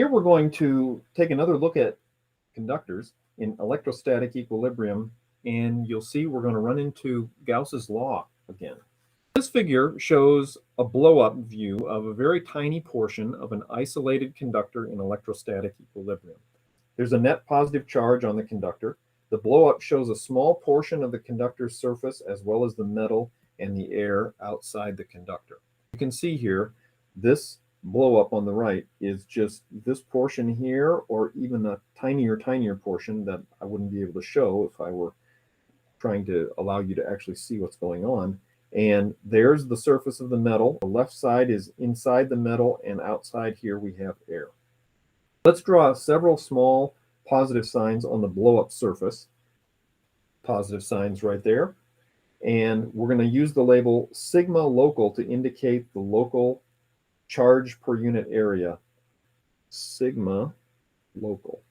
Here we're going to take another look at conductors in electrostatic equilibrium, and you'll see we're going to run into Gauss's law again. This figure shows a blow-up view of a very tiny portion of an isolated conductor in electrostatic equilibrium. There's a net positive charge on the conductor. The blow-up shows a small portion of the conductor's surface as well as the metal and the air outside the conductor. You can see here, this blow-up on the right is just this portion here, or even a tinier portion that I wouldn't be able to show if I were trying to allow you to actually see what's going on. And there's the surface of the metal. The left side is inside the metal, and outside here we have air. Let's draw several small positive signs on the blow-up surface. Positive signs right there. And we're going to use the label sigma local to indicate the local charge per unit area. Sigma local.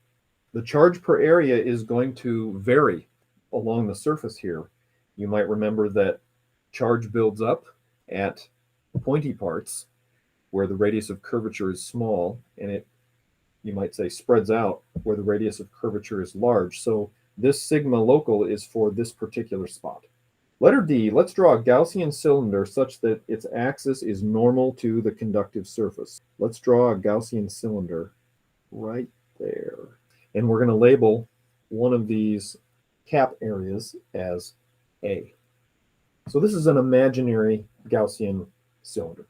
The charge per area is going to vary along the surface here. You might remember that charge builds up at pointy parts where the radius of curvature is small, and it, you might say, spreads out where the radius of curvature is large. So this sigma local is for this particular spot. Letter D, let's draw a Gaussian cylinder such that its axis is normal to the conductive surface. Let's draw a Gaussian cylinder right there. And we're going to label one of these cap areas as A. So this is an imaginary Gaussian cylinder.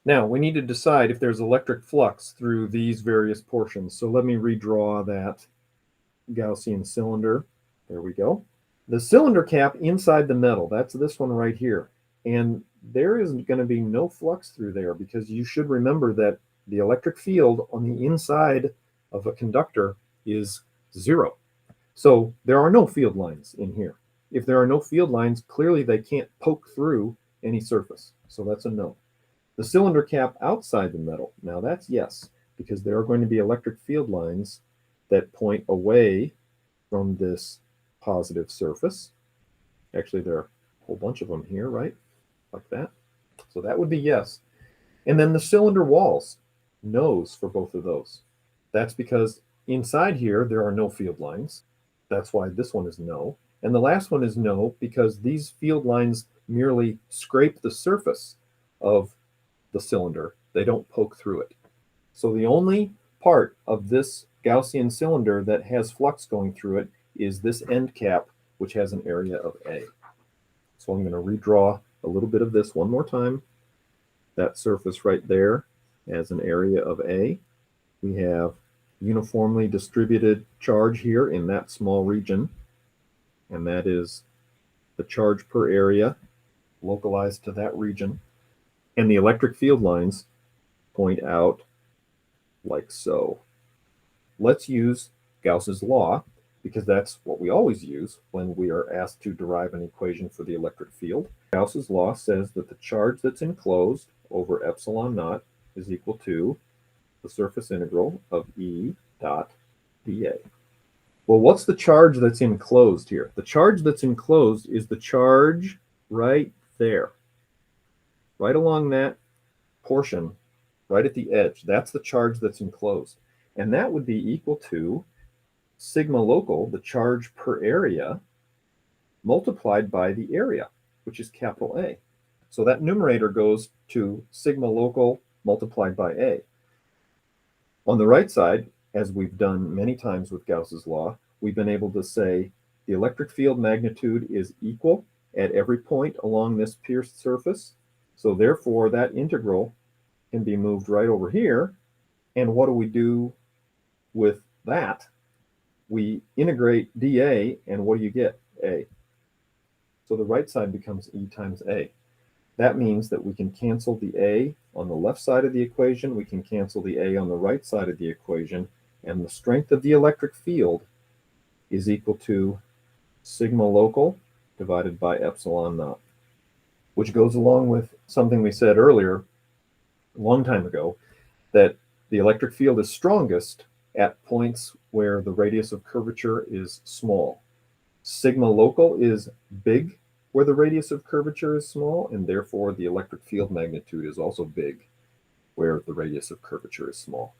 Now, we need to decide if there's electric flux through these various portions. So let me redraw that Gaussian cylinder. There we go. The cylinder cap inside the metal, that's this one right here. And there is going to be no flux through there, because you should remember that the electric field on the inside of a conductor is 0. So there are no field lines in here. If there are no field lines, clearly they can't poke through any surface. So that's a no. The cylinder cap outside the metal, now that's yes, because there are going to be electric field lines that point away from this positive surface. Actually, there are a whole bunch of them here, right? Like that. So that would be yes. And then the cylinder walls, no's for both of those. That's because inside here, there are no field lines. That's why this one is no. And the last one is no, because these field lines merely scrape the surface of the cylinder. They don't poke through it. So the only part of this Gaussian cylinder that has flux going through it is this end cap, which has an area of A. So I'm going to redraw a little bit of this one more time. That surface right there has an area of A. We have uniformly distributed charge here in that small region, and that is the charge per area localized to that region. And the electric field lines point out like so. Let's use Gauss's law, because that's what we always use when we are asked to derive an equation for the electric field. Gauss's law says that the charge that's enclosed over epsilon naught is equal to the surface integral of E dot dA. Well, what's the charge that's enclosed here? The charge that's enclosed is the charge right there, right along that portion, right at the edge. That's the charge that's enclosed. And that would be equal to sigma local, the charge per area, multiplied by the area, which is capital A. So that numerator goes to sigma local multiplied by A. On the right side, as we've done many times with Gauss's law, we've been able to say the electric field magnitude is equal at every point along this pierced surface. So therefore, that integral can be moved right over here. And what do we do with that? We integrate dA, and what do you get? A. So the right side becomes E times A. That means that we can cancel the A on the left side of the equation, we can cancel the A on the right side of the equation, and the strength of the electric field is equal to sigma local divided by epsilon naught, which goes along with something we said earlier, a long time ago, that the electric field is strongest at points where the radius of curvature is small. Sigma local is big where the radius of curvature is small, and therefore the electric field magnitude is also big where the radius of curvature is small.